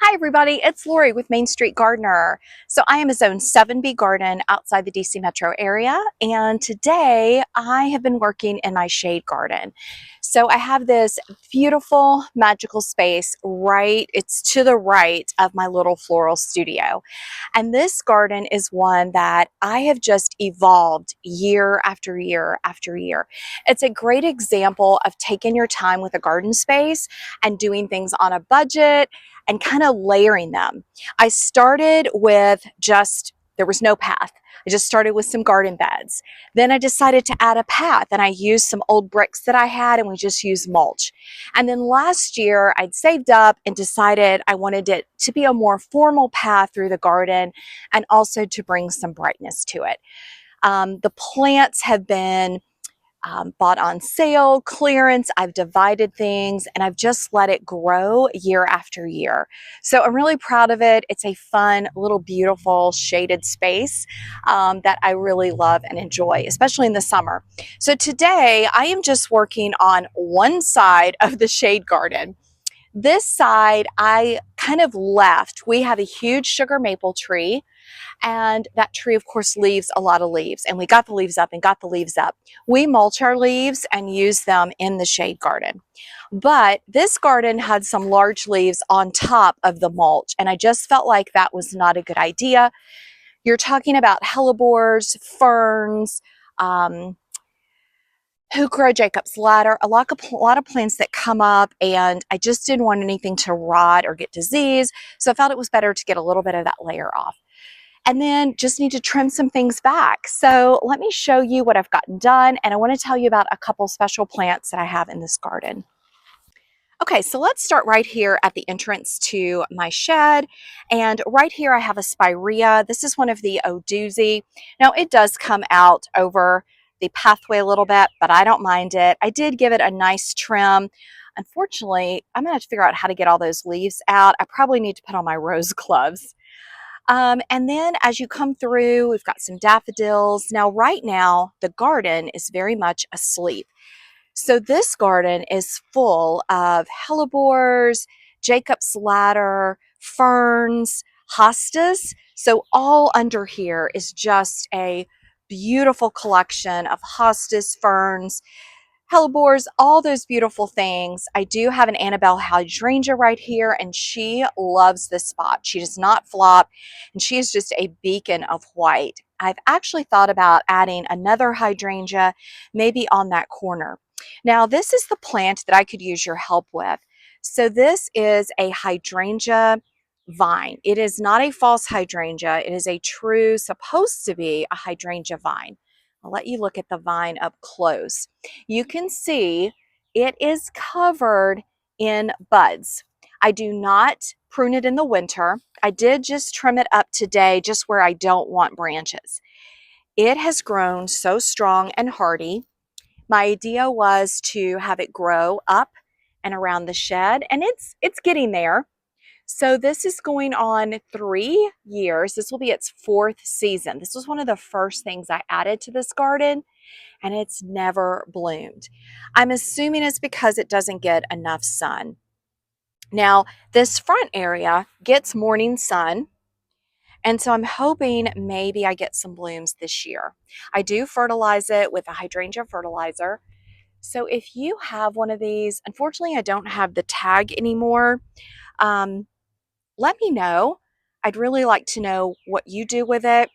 Hi everybody, it's Lori with Main Street Gardener. So I am a Zone 7B garden outside the DC metro area, and today I have been working in my shade garden. So I have this beautiful magical space it's to the right of my little floral studio. And this garden is one that I have just evolved year after year after year. It's a great example of taking your time with a garden space and doing things on a budget and kind of layering them. I started with there was no path. I just started with some garden beds. Then I decided to add a path, and I used some old bricks that I had, and we just used mulch. And then last year I'd saved up and decided I wanted it to be a more formal path through the garden and also to bring some brightness to it. The plants have been bought on sale, clearance. I've divided things and I've just let it grow year after year. So I'm really proud of it. It's a fun, little, beautiful, shaded space that I really love and enjoy, especially in the summer. So today I am just working on one side of the shade garden. This side I kind of left. We have a huge sugar maple tree, and that tree, of course, leaves a lot of leaves. And we got the leaves up and got the leaves up. We mulch our leaves and use them in the shade garden. But this garden had some large leaves on top of the mulch, and I just felt like that was not a good idea. You're talking about hellebores, ferns, 𝐅𝐻𝐋𝐋𝐖, Jacob's ladder, a lot of plants that come up, and I just didn't want anything to rot or get disease. So I felt it was better to get a little bit of that layer off. And then just need to trim some things back. So let me show you what I've gotten done, and I want to tell you about a couple special plants that I have in this garden. Okay, so let's start right here at the entrance to my shed. And right here I have a spirea. This is one of the Odoozy. Now it does come out over the pathway a little bit, but I don't mind it. I did give it a nice trim. Unfortunately, I'm gonna have to figure out how to get all those leaves out. I probably need to put on my rose gloves. And then as you come through, we've got some daffodils. Now, right now, the garden is very much asleep. So this garden is full of hellebores, Jacob's ladder, ferns, hostas. So all under here is just a beautiful collection of hostas, ferns, hellebores, all those beautiful things. I do have an Annabelle hydrangea right here, and she loves this spot. She does not flop, and she is just a beacon of white. I've actually thought about adding another hydrangea, maybe on that corner. Now, this is the plant that I could use your help with. So this is a hydrangea vine. It is not a false hydrangea. It is a true, supposed to be a hydrangea vine. I'll let you look at the vine up close. You can see it is covered in buds. I do not prune it in the winter. I did just trim it up today, just where I don't want branches. It has grown so strong and hardy. My idea was to have it grow up and around the shed, and it's getting there. So this is going on 3 years. This will be its 4th season. This was one of the first things I added to this garden, and it's never bloomed. I'm assuming it's because it doesn't get enough sun. Now, this front area gets morning sun, and so I'm hoping maybe I get some blooms this year. I do fertilize it with a hydrangea fertilizer. So if you have one of these, unfortunately I don't have the tag anymore. Let me know. I'd really like to know what you do with it.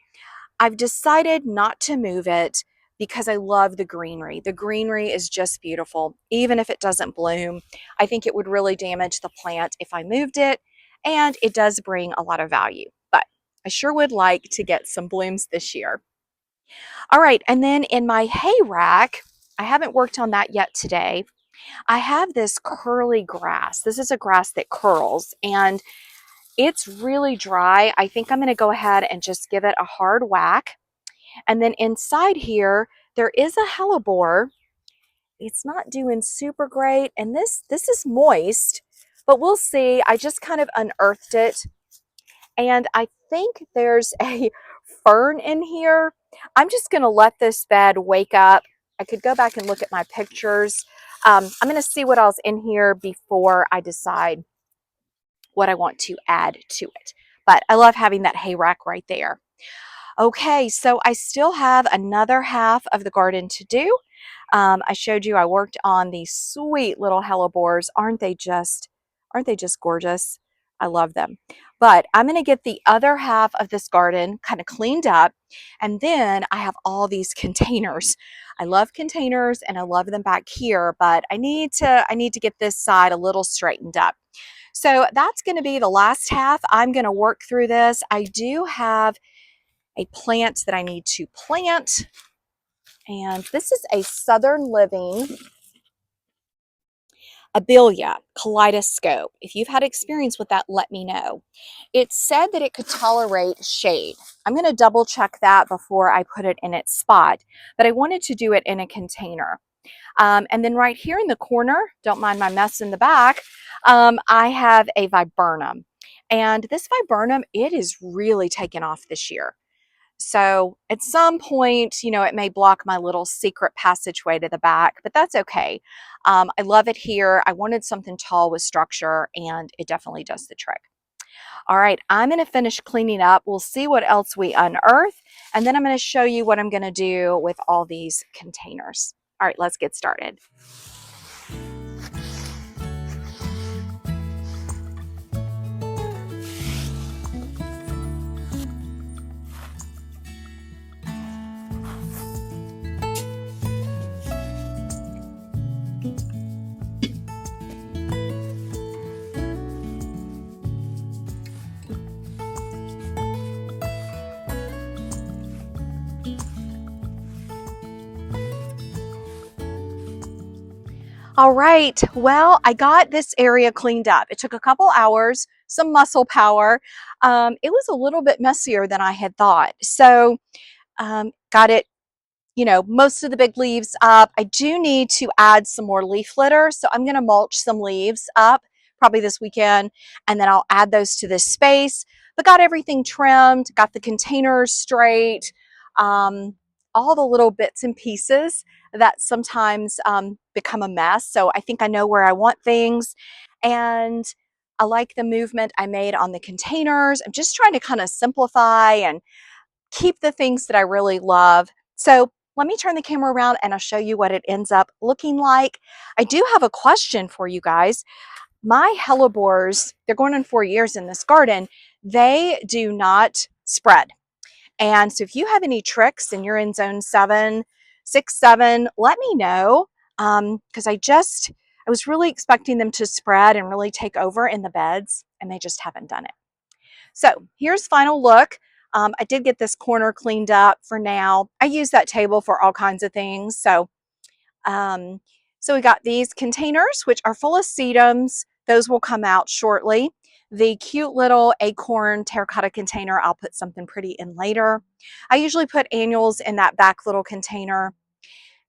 I've decided not to move it because I love the greenery. The greenery is just beautiful. Even if it doesn't bloom, I think it would really damage the plant if I moved it, and it does bring a lot of value. But I sure would like to get some blooms this year. All right, and then in my hay rack, I haven't worked on that yet today. I have this curly grass. This is a grass that curls, and it's really dry. I think I'm going to go ahead and just give it a hard whack. And then inside here, there is a hellebore. It's not doing super great, and this is moist, but we'll see. I just kind of unearthed it, and I think there's a fern in here. I'm just going to let this bed wake up. I could go back and look at my pictures. I'm going to see what else in here before I decide what I want to add to it. But I love having that hay rack right there. Okay, so I still have another half of the garden to do. I showed you I worked on these sweet little hellebores. Aren't they just gorgeous? I love them. But I'm going to get the other half of this garden kind of cleaned up, and then I have all these containers. I love containers and I love them back here, but I need to get this side a little straightened up. So that's going to be the last half. I'm going to work through this. I do have a plant that I need to plant, and this is a Southern Living Abelia kaleidoscope. If you've had experience with that, let me know. It said that it could tolerate shade. I'm going to double check that before I put it in its spot, but I wanted to do it in a container. And then right here in the corner, don't mind my mess in the back, I have a viburnum. And this viburnum, it is really taken off this year. So at some point, you know, it may block my little secret passageway to the back, but that's okay. I love it here. I wanted something tall with structure, and it definitely does the trick. All right, I'm going to finish cleaning up. We'll see what else we unearth, and then I'm going to show you what I'm going to do with all these containers. All right, let's get started. All right, well, I got this area cleaned up. It took a couple hours, some muscle power. It was a little bit messier than I had thought. So got it, you know, most of the big leaves up. I do need to add some more leaf litter, so I'm going to mulch some leaves up probably this weekend, and then I'll add those to this space. But got everything trimmed, got the containers straight, all the little bits and pieces that sometimes become a mess. So I think I know where I want things, and I like the movement I made on the containers. I'm just trying to kind of simplify and keep the things that I really love. So let me turn the camera around and I'll show you what it ends up looking like. I do have a question for you guys. My hellebores, they're going on 4 years in this garden. They do not spread. And so if you have any tricks and you're in zone 7, 6, 7, let me know. Because I was really expecting them to spread and really take over in the beds, and they just haven't done it. So here's final look. I did get this corner cleaned up for now. I use that table for all kinds of things. So we got these containers, which are full of sedums. Those will come out shortly. The cute little acorn terracotta container, I'll put something pretty in later. I usually put annuals in that back little container.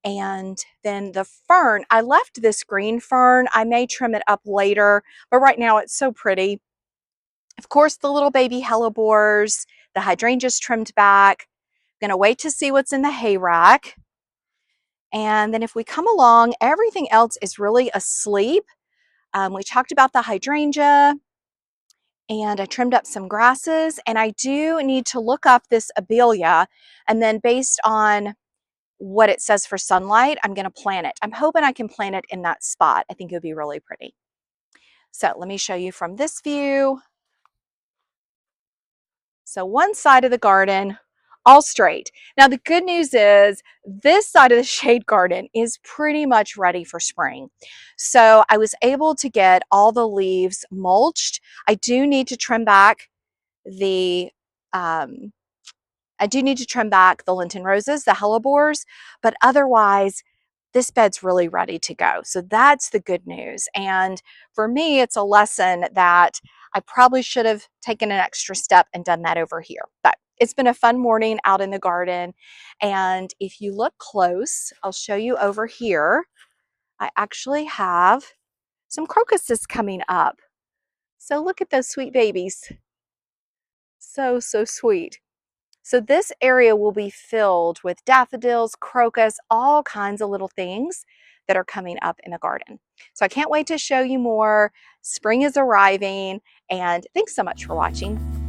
And then the fern, I left this green fern. I may trim it up later, but right now it's so pretty. Of course, the little baby hellebores, the hydrangeas trimmed back. I'm gonna wait to see what's in the hay rack. And then if we come along, everything else is really asleep. We talked about the hydrangea, and I trimmed up some grasses, and I do need to look up this abelia, and then based on what it says for sunlight, I'm gonna plant it. I'm hoping I can plant it in that spot. I think it would be really pretty. So let me show you from this view. So one side of the garden, all straight. Now the good news is this side of the shade garden is pretty much ready for spring. So I was able to get all the leaves mulched. I do need to trim back the Lenten roses, the hellebores, but otherwise this bed's really ready to go. So that's the good news. And for me, it's a lesson that I probably should have taken an extra step and done that over here. But it's been a fun morning out in the garden. And if you look close, I'll show you over here. I actually have some crocuses coming up. So look at those sweet babies. So, so sweet. So this area will be filled with daffodils, crocus, all kinds of little things that are coming up in the garden. So I can't wait to show you more. Spring is arriving, and thanks so much for watching.